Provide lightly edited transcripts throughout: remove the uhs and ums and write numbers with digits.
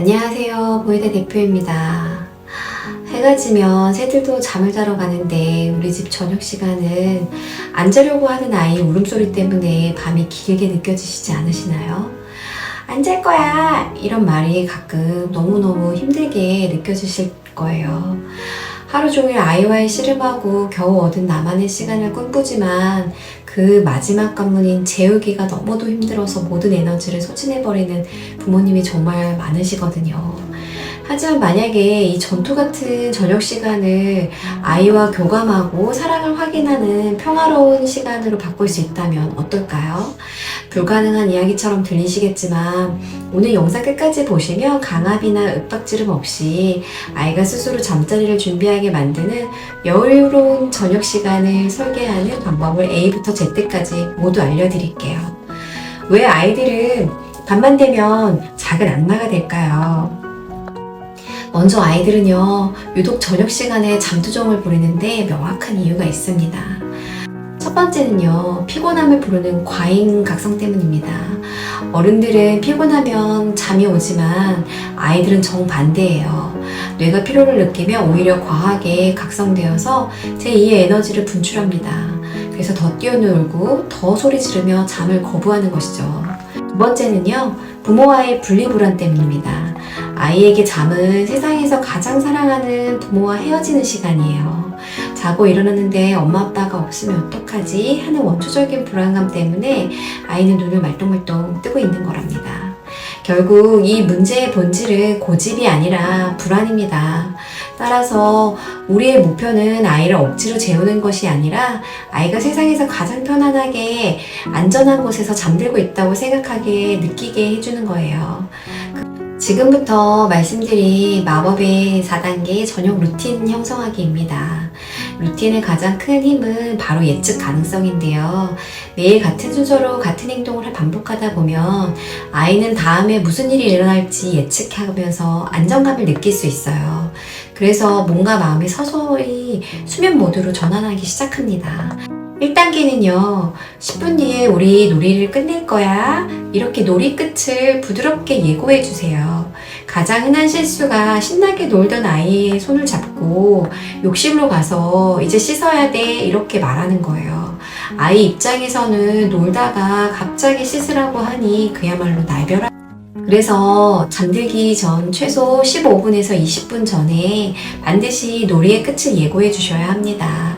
안녕하세요. 보이대 대표입니다. 해가 지면 새들도 잠을 자러 가는데 우리 집 저녁 시간은 안 자려고 하는 아이 울음소리 때문에 밤이 길게 느껴지시지 않으시나요? 안 잘 거야! 이런 말이 가끔 너무너무 힘들게 느껴지실 거예요. 하루 종일 아이와의 씨름하고 겨우 얻은 나만의 시간을 꿈꾸지만 그 마지막 관문인 재우기가 너무도 힘들어서 모든 에너지를 소진해버리는 부모님이 정말 많으시거든요. 하지만 만약에 이 전투 같은 저녁 시간을 아이와 교감하고 사랑을 확인하는 평화로운 시간으로 바꿀 수 있다면 어떨까요? 불가능한 이야기처럼 들리시겠지만 오늘 영상 끝까지 보시면 강압이나 윽박지름 없이 아이가 스스로 잠자리를 준비하게 만드는 여유로운 저녁 시간을 설계하는 방법을 A부터 Z까지 모두 알려드릴게요. 왜 아이들은 밤만 되면 작은 악마가 될까요? 먼저 아이들은요, 유독 저녁 시간에 잠투정을 부리는데 명확한 이유가 있습니다. 첫 번째는요, 피곤함을 부르는 과잉 각성 때문입니다. 어른들은 피곤하면 잠이 오지만 아이들은 정반대예요. 뇌가 피로를 느끼면 오히려 과하게 각성되어서 제2의 에너지를 분출합니다. 그래서 더 뛰어놀고 더 소리 지르며 잠을 거부하는 것이죠. 두 번째는요, 부모와의 분리불안 때문입니다. 아이에게 잠은 세상에서 가장 사랑하는 부모와 헤어지는 시간이에요. 자고 일어나는데 엄마 아빠가 없으면 어떡하지 하는 원초적인 불안감 때문에 아이는 눈을 말똥말똥 뜨고 있는 거랍니다. 결국 이 문제의 본질은 고집이 아니라 불안입니다. 따라서 우리의 목표는 아이를 억지로 재우는 것이 아니라 아이가 세상에서 가장 편안하게 안전한 곳에서 잠들고 있다고 생각하게 느끼게 해주는 거예요. 지금부터 말씀드릴 마법의 4단계 저녁 루틴 형성하기입니다. 루틴의 가장 큰 힘은 바로 예측 가능성인데요. 매일 같은 순서로 같은 행동을 반복하다 보면 아이는 다음에 무슨 일이 일어날지 예측하면서 안정감을 느낄 수 있어요. 그래서 몸과 마음이 서서히 수면 모드로 전환하기 시작합니다. 1단계는요, 10분 뒤에 우리 놀이를 끝낼 거야. 이렇게 놀이 끝을 부드럽게 예고해 주세요. 가장 흔한 실수가 신나게 놀던 아이의 손을 잡고 욕실로 가서 이제 씻어야 돼. 이렇게 말하는 거예요. 아이 입장에서는 놀다가 갑자기 씻으라고 하니 그야말로 날벼락. 그래서 잠들기 전 최소 15분에서 20분 전에 반드시 놀이의 끝을 예고해 주셔야 합니다.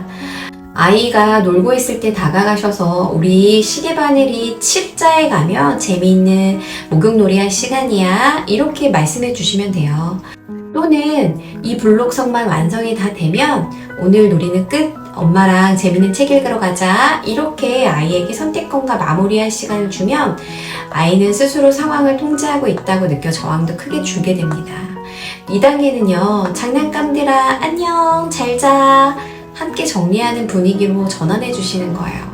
아이가 놀고 있을 때 다가가셔서 우리 시계바늘이 7자에 가면 재미있는 목욕놀이 할 시간이야 이렇게 말씀해 주시면 돼요. 또는 이 블록성만 완성이 다 되면 오늘 놀이는 끝, 엄마랑 재밌는 책 읽으러 가자 이렇게 아이에게 선택권과 마무리할 시간을 주면 아이는 스스로 상황을 통제하고 있다고 느껴 저항도 크게 줄게 됩니다. 2단계는요, 장난감들아 안녕 잘자 함께 정리하는 분위기로 전환해 주시는 거예요.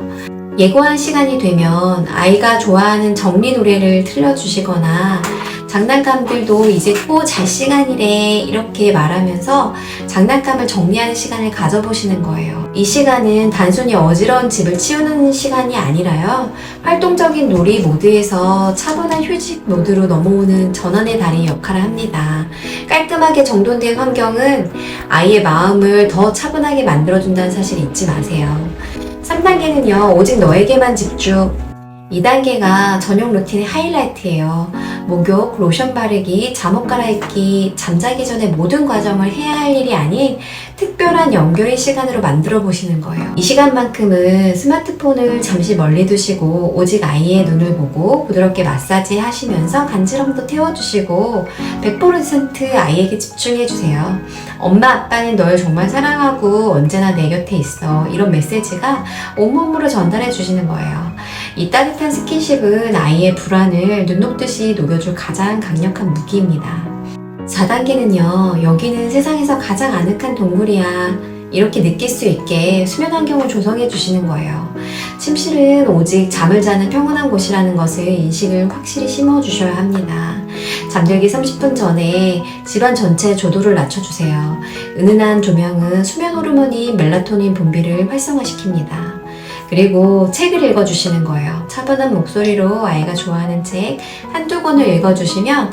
예고한 시간이 되면 아이가 좋아하는 정리 노래를 틀어주시거나 장난감들도 이제 또 잘 시간이래 이렇게 말하면서 장난감을 정리하는 시간을 가져보시는 거예요. 이 시간은 단순히 어지러운 집을 치우는 시간이 아니라요, 활동적인 놀이 모드에서 차분한 휴식 모드로 넘어오는 전환의 다리 역할을 합니다. 깔끔하게 정돈된 환경은 아이의 마음을 더 차분하게 만들어준다는 사실 잊지 마세요. 3단계는요, 오직 너에게만 집중. 2단계가 저녁 루틴의 하이라이트예요. 목욕, 로션 바르기, 잠옷 갈아입기, 잠자기 전에 모든 과정을 해야 할 일이 아닌 특별한 연결의 시간으로 만들어 보시는 거예요. 이 시간만큼은 스마트폰을 잠시 멀리 두시고 오직 아이의 눈을 보고 부드럽게 마사지 하시면서 간지럼도 태워주시고 100% 아이에게 집중해주세요. 엄마 아빠는 널 정말 사랑하고 언제나 내 곁에 있어 이런 메시지가 온몸으로 전달해 주시는 거예요. 이 따뜻한 스킨십은 아이의 불안을 눈 녹듯이 녹여줄 가장 강력한 무기입니다. 4단계는요, 여기는 세상에서 가장 아늑한 동굴이야 이렇게 느낄 수 있게 수면 환경을 조성해 주시는 거예요. 침실은 오직 잠을 자는 평온한 곳이라는 것을 인식을 확실히 심어 주셔야 합니다. 잠들기 30분 전에 집안 전체 조도를 낮춰주세요. 은은한 조명은 수면 호르몬인 멜라토닌 분비를 활성화시킵니다. 그리고 책을 읽어주시는 거예요. 차분한 목소리로 아이가 좋아하는 책 한두 권을 읽어주시면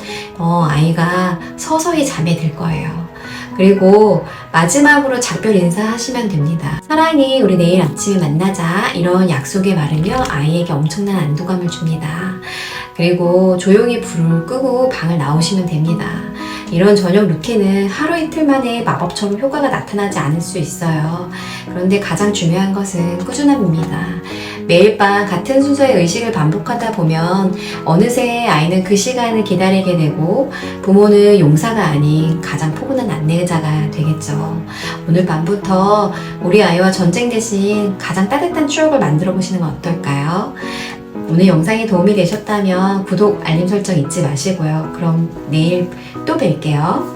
아이가 서서히 잠에 들 거예요. 그리고 마지막으로 작별 인사하시면 됩니다. 사랑해, 우리 내일 아침에 만나자. 이런 약속의 말은요, 아이에게 엄청난 안도감을 줍니다. 그리고 조용히 불을 끄고 방을 나오시면 됩니다. 이런 저녁 루틴은 하루 이틀 만에 마법처럼 효과가 나타나지 않을 수 있어요. 그런데 가장 중요한 것은 꾸준함입니다. 매일 밤 같은 순서의 의식을 반복하다 보면 어느새 아이는 그 시간을 기다리게 되고 부모는 용사가 아닌 가장 포근한 안내자가 되겠죠. 오늘 밤부터 우리 아이와 전쟁 대신 가장 따뜻한 추억을 만들어 보시는 건 어떨까요? 오늘 영상이 도움이 되셨다면 구독, 알림 설정 잊지 마시고요. 그럼 내일 또 뵐게요.